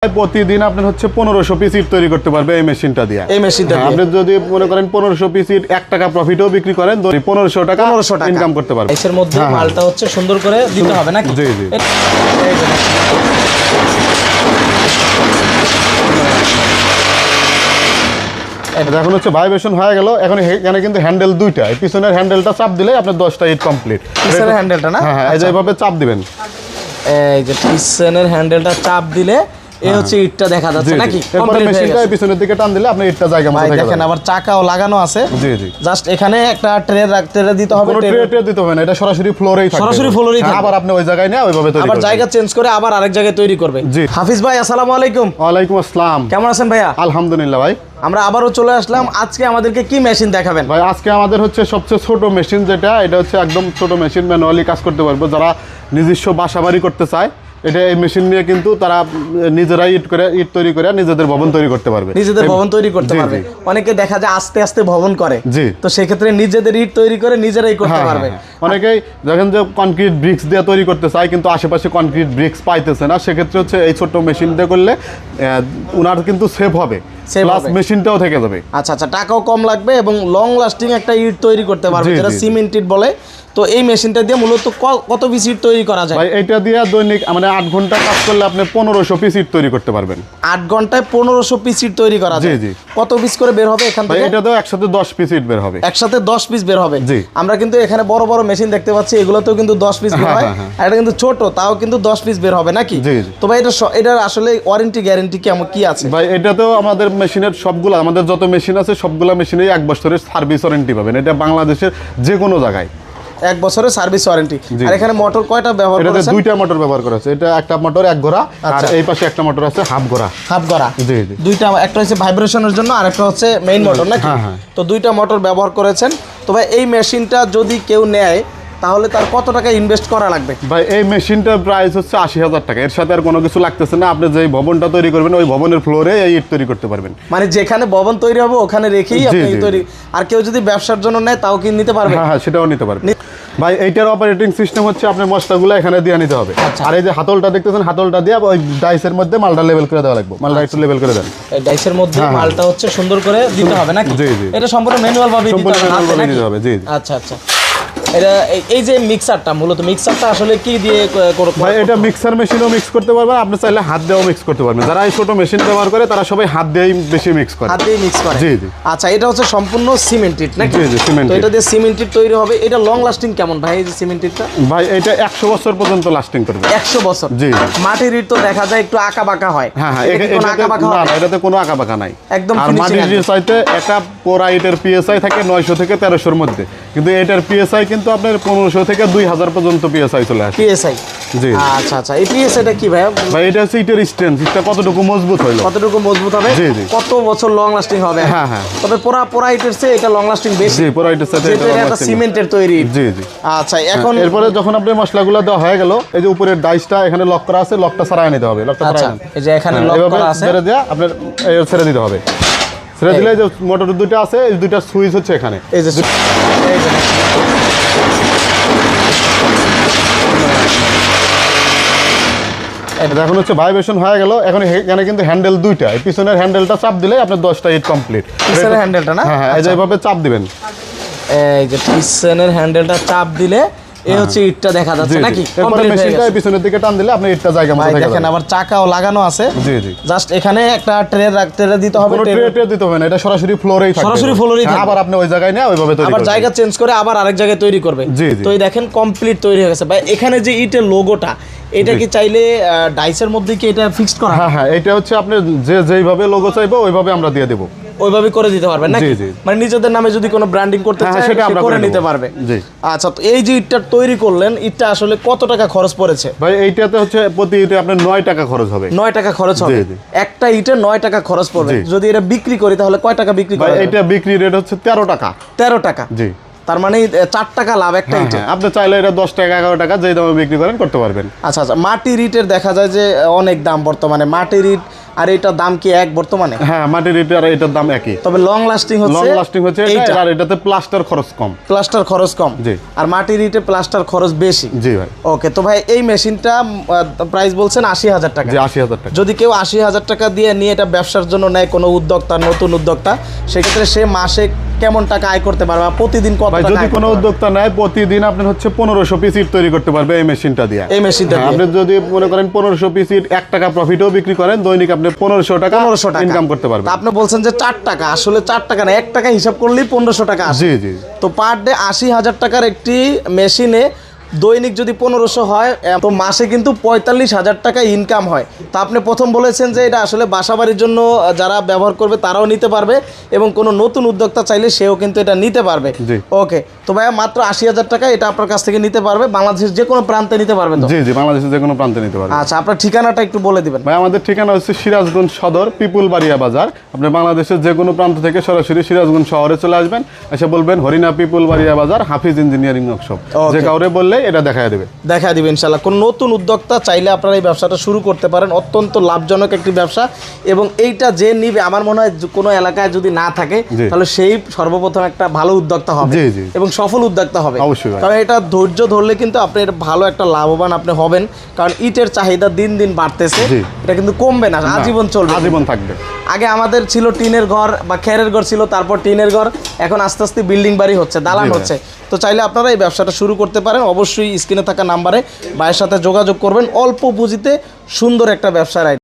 প্রতিদিন আপনার হচ্ছে 1500 পিস ইট তৈরি করতে পারবে এই মেশিনটা দিয়ে। আপনি যদি মনে করেন 1500 পিস ইট 1 টাকা প্রফিটও বিক্রি করেন 1500 টাকা ইনকাম করতে পারবে। এর মধ্যে মালটা হচ্ছে সুন্দর করে দিতে হবে নাকি? জি জি। এখন হচ্ছে ভাইব্রেশন হয়ে গেল। এখন এখানে কিন্তু হ্যান্ডেল দুইটা, এই পিছনের হ্যান্ডেলটা চাপ দিলে আপনার 10টা ইট কমপ্লিট। পিছনের হ্যান্ডেলটা না? হ্যাঁ, এই যে এইভাবে চাপ দিবেন, এই যে পিছনের হ্যান্ডেলটা চাপ দিলে এই হচ্ছে ইটটা দেখা যাচ্ছে নাকি? এরপরে মেশিনটা পিছনের দিকে টান দিলে আপনি ইটটা জায়গা মতো থাকে। দেখেন আবার চাকাও লাগানো আছে। জি জি। জাস্ট এখানে একটা ট্রে রাখতে দিতে হবে। কোনো ট্রে দিতে হবে না, এটা সরাসরি ফ্লোরেই থাকবে। সরাসরি ফ্লোরেই থাকবে। আবার আপনি ওই জায়গায় নিয়ে ওইভাবে তৈরি করবেন। আবার জায়গা চেঞ্জ করে আবার আরেক জায়গায় তৈরি করবে। জি। হাফিজ ভাই আসসালামু আলাইকুম। ওয়ালাইকুম আসসালাম। কেমন আছেন ভাইয়া? আলহামদুলিল্লাহ ভাই। আমরা আবারও চলে আসলাম। আজকে আমাদেরকে কি মেশিন দেখাবেন ভাই? আজকে আমাদের হচ্ছে সবচেয়ে ছোট মেশিন যেটা, এটা হচ্ছে একদম ছোট মেশিন, ম্যানুয়ালি কাজ করতে পারবো। যারা নিজস্ব বাসাবাড়ি করতে চায় এটা এই মেশিন নিয়ে কিন্তু তারা নিজেরাই ইট তৈরি করে নিজেদের ভবন তৈরি করতে পারবে। নিজেদের ভবন তৈরি করতে পারবে। অনেকে দেখা যায় আস্তে আস্তে ভবন করে। জি। তো সেক্ষেত্রে নিজেদের ইট তৈরি করে নিজেরাই করতে পারবে। অনেকেই দেখেন যে কনক্রিট ব্রিক্স দিয়ে তৈরি করতে চায় কিন্তু আশেপাশে কনক্রিট ব্রিক্স পাইতেছে না, সেক্ষেত্রে হচ্ছে এই ছোট্ট মেশিন দিয়ে করলে উনার কিন্তু সেভ হবে, প্লাস মেশিনটাও থেকে যাবে। আচ্ছা আচ্ছা, টাকাও কম লাগবে এবং লং লাস্টিং একটা ইট তৈরি করতে পারবে, যেটা সিমেন্ট ইট বলে। তো এই মেশিনটা দিয়ে মূলত কত পিস ইট তৈরি করা যায়? ভাই এটা দিয়ে দৈনিক মানে 8 ঘন্টা কাজ করলে আপনি 1500 পিস ইট তৈরি করতে পারবেন। 8 ঘন্টায় 1500 পিস ইট তৈরি করা যায়? জি জি। কত পিস করে বের হবে এখান থেকে? এটা তো একসাথে 10 পিস ইট বের হবে। একসাথে 10 পিস বের হবে? জি। আমরা কিন্তু এখানে বড় বড় মেশিন দেখতে পাচ্ছি, এগুলোতেও কিন্তু 10 পিস বের হয়। আর এটা কিন্তু ছোট, তাও কিন্তু 10 পিস বের হবে নাকি? জি জি। তো ভাই এটার আসলে ওয়ারেন্টি গ্যারান্টি কেমন কি আছে? ভাই এটাতেও আমাদের মেশিনের সবগুলো, আমাদের যত মেশিন আছে সবগুলো মেশিনেই 1 বছরের সার্ভিস ওয়ারেন্টি পাবেন। এটা বাংলাদেশের যে কোনো জায়গায় 1 বছরের সার্ভিস ওয়ারেন্টি। আর এখানে মোটর কয়টা ব্যবহার করেছেন? এটাতে 2টা মোটর ব্যবহার করা আছে। এটা একটা মোটর 1 ঘোড়া, আর এই পাশে একটা মোটর আছে হাফ ঘোড়া। হাফ ঘোড়া? জি জি। দুইটা, একটা হচ্ছে ভাইব্রেশনের জন্য আর একটা হচ্ছে মেইন মোটর নাকি? হ্যাঁ। তো 2টা মোটর ব্যবহার করেছেন। তো ভাই এই মেশিনটা যদি কেউ নেয় তাহলে তার কত টাকা ইনভেস্ট করা লাগবে? ভাই এই মেশিনটার প্রাইস হচ্ছে 80,000 টাকা। এর সাথে আর কোনো কিছু লাগতেছে না। আপনি যে ভবনটা তৈরি করবেন ওই ভবনের ফ্লোরে এই ইট তৈরি করতে পারবেন। মানে যেখানে ভবন তৈরি হবে ওখানে রেখেই আপনি তৈরি। আর কেউ যদি ব্যবসার জন্য নেয় তাও কি নিতে পারবে? হ্যাঁ, সেটাও নিতে পারবে। ভাই এইটার অপারেটিং সিস্টেম হচ্ছে আপনার মশলাগুলো এখানে দিয়ে নিতে হবে। আর এই যে হাতলটা দেখতেছেন, হাতলটা দিয়ে ওই ডাইসের মধ্যে মালটা লেভেল করে দেওয়া লাগবে। মালটা একটু লেভেল করে দেন। এই ডাইসের মধ্যে মালটা হচ্ছে সুন্দর করে দিতে হবে নাকি? জি জি। এটা সম্পূর্ণ ম্যানুয়াল ভাবে দিতে হবে? জি। আচ্ছা আচ্ছা। এটা এই যে মিক্সারটা, মূলত মিক্সারটা আসলে কি দিয়ে ভাই এটা মিক্সার মেশিনও মিক্স করতে পারবেন, আপনি চাইলে হাত দিয়েও মিক্স করতে পারবেন। যারা এই ছোট মেশিন ব্যবহার করে তারা সবাই হাত দিয়েই বেশি মিক্স করে। হাত দিয়ে মিক্স করে? জি জি। আচ্ছা, এটা হচ্ছে সম্পূর্ণ সিমেন্টেড নাকি? জি জি, সিমেন্টেড। তো এটা দিয়ে সিমেন্টেড তৈরি হবে। এটা লং লাস্টিং কেমন ভাই এই যে সিমেন্টেডটা? ভাই এটা 100 বছর পর্যন্ত লাস্টিং করবে। 100 বছর? জি। মাটির ইট তো দেখা যায় একটু আঁকা বাঁকা হয়। হ্যাঁ, এটাতে কোনো আঁকা বাঁকা নাই একদম। আর মাটির ইটের চাইতে একটা পোড়া ইটের পিএসআই থাকে 900 থেকে 1300 মধ্যে, কিন্তু এটার পিএসআই কিন্তু আপনার 1500 থেকে 2000 পর্যন্ত পিএসআই চলে আসে। পিএসআই? জি। আচ্ছা আচ্ছা। এই পিএসআইটা কি ভাই? ভাই এটা হচ্ছে ইটের স্ট্রেংথ, ইটটা কতটুকু মজবুত হলো, কতটুকু মজবুত হবে, জি জি, কত বছর লং লাস্টিং হবে। হ্যাঁ। তবে পোড়া ইটের চেয়ে এটা লং লাস্টিং বেশি। জি, পোড়া ইটের সাথে এটা সিমেন্টের তৈরি। জি জি। আচ্ছা, এখন এরপরে যখন আপনি মশলাগুলো দেওয়া হয়ে গেল, এই যে উপরের ডাইসটা এখানে লক করা আছে, লকটা ছাড়াই নিতে হবে। লকটা ছাড়াই এই যে এখানে লক করা আছে, ছেড়ে দেয়া আপনার ছেড়ে দিতে হবে। ছেড়ে দিলে যে মোটর দুটো আছে, এই দুটো সুইচ হচ্ছে এখানে। এই যে এখন হচ্ছে ভাইব্রেশন হয়ে গেল। এখন এখানে কিন্তু হ্যান্ডেল দুইটা, এই পিছনের হ্যান্ডেলটা চাপ দিলে আপনার 10টা ইট কমপ্লিট। পিছনের হ্যান্ডেলটা না? হ্যাঁ, এই যে এইভাবে চাপ দিবেন। এই যে পিছনের হ্যান্ডেলটা চাপ দিলে এই হচ্ছে ইটটা দেখা যাচ্ছে নাকি? এরপরে মেশিনটা পিছনের দিকে টান দিলে আপনি ইটটা জায়গা মতো থাকে। দেখেন আবার চাকাও লাগানো আছে। জি জি। জাস্ট এখানে একটা ট্রে রাখতে দিতে হবে। কোনো ট্রে দিতে হবে না, এটা সরাসরি ফ্লোরেই থাকবে। সরাসরি ফ্লোরেই থাকবে। আবার আপনি ওই জায়গায় নিয়ে ওইভাবে তৈরি করবেন। আবার জায়গা চেঞ্জ করে আবার আরেক জায়গায় তৈরি করবে। জি জি। তো এই দেখেন কমপ্লিট তৈরি হয়ে গেছে ভাই। এখানে যে ইটের লোগোটা, এটা কি চাইলে ডাইসের মধ্যে কি এটা ফিক্সড করা? হ্যাঁ, এটা হচ্ছে আপনি যেইভাবে লোগো চাইবো ওইভাবে আমরা দিয়ে দেব। ওইভাবে করে দিতে পারবেন নাকি? মানে নিজেদের নামে যদি কোনো ব্র্যান্ডিং করতে চায় সেটা আমরা করে নিতে পারবে। জি। আচ্ছা, তো এই যে ইটটা তৈরি করলেন, ইটটা আসলে কত টাকা খরচ পড়েছে ভাই? এইটাতে হচ্ছে প্রতি ইটে আপনার 9 টাকা খরচ হবে। 9 টাকা খরচ হবে? একটা ইটে 9 টাকা খরচ পড়বে। যদি এটা বিক্রি করি তাহলে কয় টাকা বিক্রি করা যাবে? এটা বিক্রি রেট হচ্ছে 13 টাকা। 13 টাকা? জি। তার মানে 4 টাকা লাভ একটা ইটে। আপনি চাইলে এটা 10 টাকা 11 টাকা যেই দামে বিক্রি করেন করতে পারবেন। আচ্ছা আচ্ছা। মাটির ইটের দেখা যায় যে অনেক দাম বর্তমানে। মাটির ইট আর এটার দাম কি এক বর্তমানে? হ্যাঁ, মাটির ইট আর এটার দাম একই, তবে লং লাস্টিং হচ্ছে এটা, আর এটাতে প্লাস্টার খরচ কম। প্লাস্টার খরচ কম, জি। আর মাটির ইটে প্লাস্টার খরচ বেশি। জি ভাই। ওকে, তো ভাই এই মেশিনটা প্রাইস বলছেন 80,000 টাকা। জি, 80,000 টাকা। যদি কেউ 80,000 টাকা দিয়ে নিয়ে এটা ব্যবসার জন্য নেয়, কোনো উদ্যোক্তা, নতুন উদ্যোক্তা, সেক্ষেত্রে সে মাসে কেমন টাকা আয় করতে পারবে, বা প্রতিদিন কত ভাই টাকা যদি আয় কোনো করতে পারবে? উদ্যোক্তা নেয়, প্রতিদিন আপনার হচ্ছে 1500 পিস ইট তৈরি করতে পারবে এই মেশিনটা দিয়ে। এই মেশিনটা হ্যাঁ, দিয়ে আপনি যদি মনে করেন 1500 পিস ইট 1 টাকা প্রফিটও বিক্রি করেন, দৈনিক আপনি 1500 টাকা ইনকাম করতে পারবেন। তা আপনি বলছেন যে 4 টাকা, আসলে 4 টাকা না, 1 টাকা হিসাব করলেই 1500 টাকা আসে। জি জি। তো পার ডে 80,000 টাকার একটি মেশিনে দৈনিক যদি 1500 হয়, তো মাসে কিন্তু 45,000 টাকা ইনকাম হয়। তো আপনি প্রথম বলেছেন যে এটা আসলে বাসাবাড়ির জন্য যারা ব্যবহার করবে তারাও নিতে পারবে, এবং কোনো নতুন উদ্যোক্তা চাইলে সেও কিন্তু এটা নিতে পারবে। জি। ওকে, তো ভাইয়া মাত্র 80,000 টাকা এটা আপনার কাছ থেকে নিতে পারবে, বাংলাদেশের যে কোনো প্রান্তে নিতে পারবে তো? জি জি, বাংলাদেশের যে কোনো প্রান্তে নিতে পারবেন। আচ্ছা, আপনার ঠিকানাটা একটু বলে দিবেন। ভাই আমাদের ঠিকানা হচ্ছে সিরাজগঞ্জ সদর, পিপুল বাড়িয়া বাজার। আপনি বাংলাদেশের যে কোনো প্রান্ত থেকে সরাসরি সিরাজগঞ্জ শহরে চলে আসবেন, এসে বলবেন হরিণা পিপুল বাড়িয়া বাজার হাফিজ ইঞ্জিনিয়ারিং ওয়ার্কশপ, যে কাউরে বললে এটা দেখায় দেবে। দেখা দিবে ইনশাল্লাহ। কোন নতুন উদ্যোক্তা চাইলে আপনারা এই ব্যবসাটা শুরু করতে পারেন, অত্যন্ত লাভজনক একটি ব্যবসা। এবং এইটা যে নিবে, আমার মনে হয় কোনো এলাকায় যদি না থাকে, তাহলে সেই সর্বপ্রথম একটা ভালো উদ্যোক্তা হবে এবং সফল উদ্যোক্তা হবে। অবশ্যই, কারণ এটা ধৈর্য ধরলে কিন্তু আপনি এটা ভালো একটা লাভবান আপনি হবেন, কারণ ইটের চাহিদা দিন দিন বাড়তেছে, এটা কিন্তু কমবে না, আজীবন চলবে, আজীবন থাকবে। আগে আমাদের ছিল টিনের ঘর বা খেরের ঘর ছিল, তারপর টিনের ঘর, এখন আস্তে আস্তে বিল্ডিং বাড়ি হচ্ছে, দালান হচ্ছে। তো চাইলে আপনারা এই ব্যবসাটা শুরু করতে পারেন। অবশ্যই স্ক্রিনে থাকা নাম্বারে ভাইয়ের সাথে যোগাযোগ করবেন, অল্প পুঁজিতে সুন্দর একটা ব্যবসার